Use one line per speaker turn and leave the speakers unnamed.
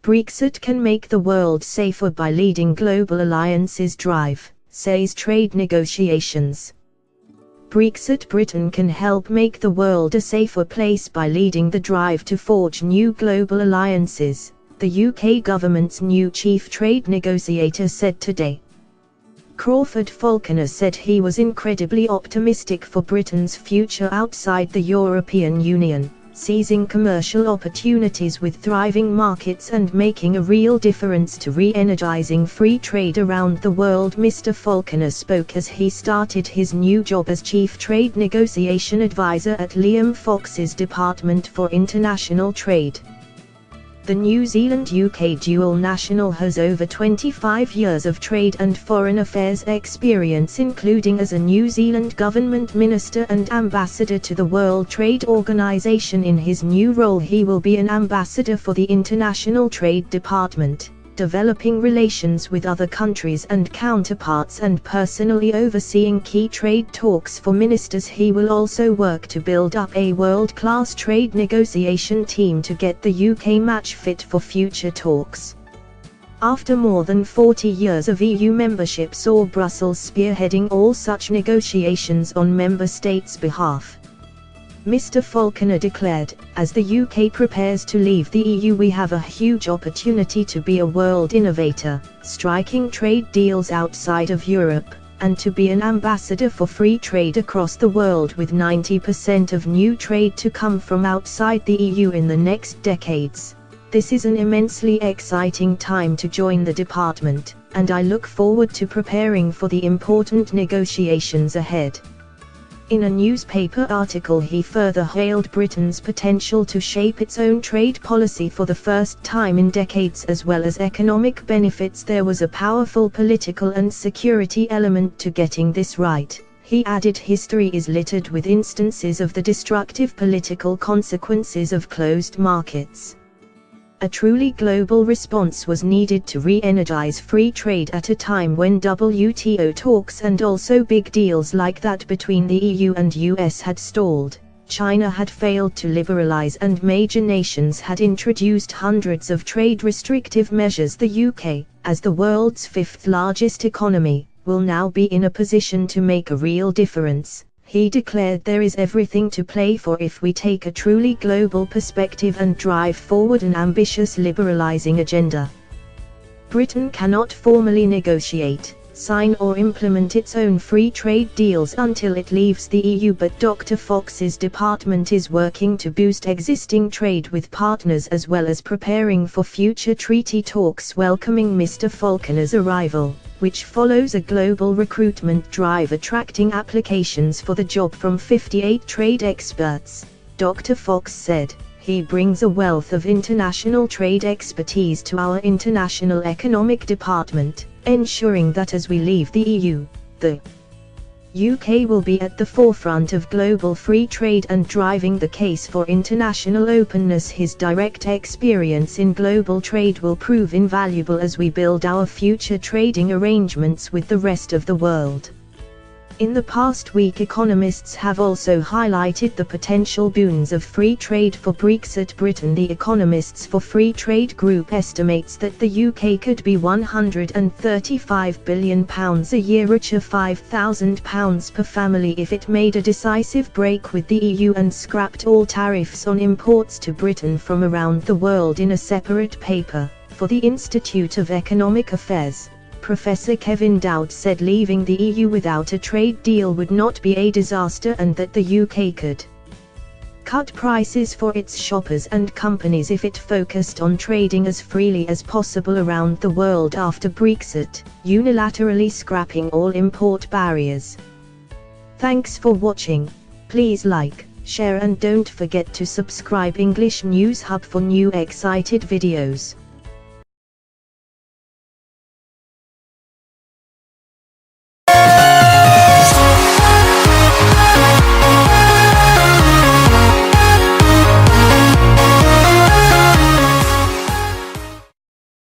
Brexit can make the world safer by leading global alliances drive, says trade negotiations. Brexit Britain can help make the world a safer place by leading the drive to forge new global alliances, the UK government's new chief trade negotiator said today. Crawford Falconer said he was incredibly optimistic for Britain's future outside the European Union, seizing commercial opportunities with thriving markets and making a real difference to re-energizing free trade around the world. Mr. Falconer spoke as he started his new job as Chief Trade Negotiation Advisor at Liam Fox's Department for International Trade. The New Zealand-UK dual national has over 25 years of trade and foreign affairs experience, including as a New Zealand government minister and ambassador to the World Trade Organization. In his new role, he will be an ambassador for the International Trade Department, developing relations with other countries and counterparts and personally overseeing key trade talks for ministers. He will also work to build up a world-class trade negotiation team to get the UK match fit for future talks. After more than 40 years of EU membership saw Brussels spearheading all such negotiations on member states' behalf. Mr. Falconer declared, "As the UK prepares to leave the EU, we have a huge opportunity to be a world innovator, striking trade deals outside of Europe, and to be an ambassador for free trade across the world, with 90% of new trade to come from outside the EU in the next decades. This is an immensely exciting time to join the department, and I look forward to preparing for the important negotiations ahead." In a newspaper article, he further hailed Britain's potential to shape its own trade policy for the first time in decades, as well as economic benefits. There was a powerful political and security element to getting this right. He added, "History is littered with instances of the destructive political consequences of closed markets. A truly global response was needed to re-energize free trade at a time when WTO talks and also big deals like that between the EU and US had stalled. China had failed to liberalize and major nations had introduced hundreds of trade restrictive measures. The UK, as the world's fifth largest economy, will now be in a position to make a real difference." He declared, "There is everything to play for if we take a truly global perspective and drive forward an ambitious liberalizing agenda. Britain cannot formally negotiate, sign or implement its own free trade deals until it leaves the EU, but Dr. Fox's department is working to boost existing trade with partners as well as preparing for future treaty talks." Welcoming Mr. Falconer's arrival, which follows a global recruitment drive attracting applications for the job from 58 trade experts, Dr. Fox said, "He brings a wealth of international trade expertise to our International Economic Department, ensuring that as we leave the EU, the UK will be at the forefront of global free trade and driving the case for international openness. His direct experience in global trade will prove invaluable as we build our future trading arrangements with the rest of the world." In the past week, economists have also highlighted the potential boons of free trade for Brexit Britain. The Economists for Free Trade group estimates that the UK could be £135 billion a year richer, £5,000 per family, if it made a decisive break with the EU and scrapped all tariffs on imports to Britain from around the world. In a separate paper, for the Institute of Economic Affairs, Professor Kevin Dowd said leaving the EU without a trade deal would not be a disaster and that the UK could cut prices for its shoppers and companies if it focused on trading as freely as possible around the world after Brexit, unilaterally scrapping all import barriers. Thanks for watching. Please like, share and don't forget to subscribe English News Hub for new excited videos.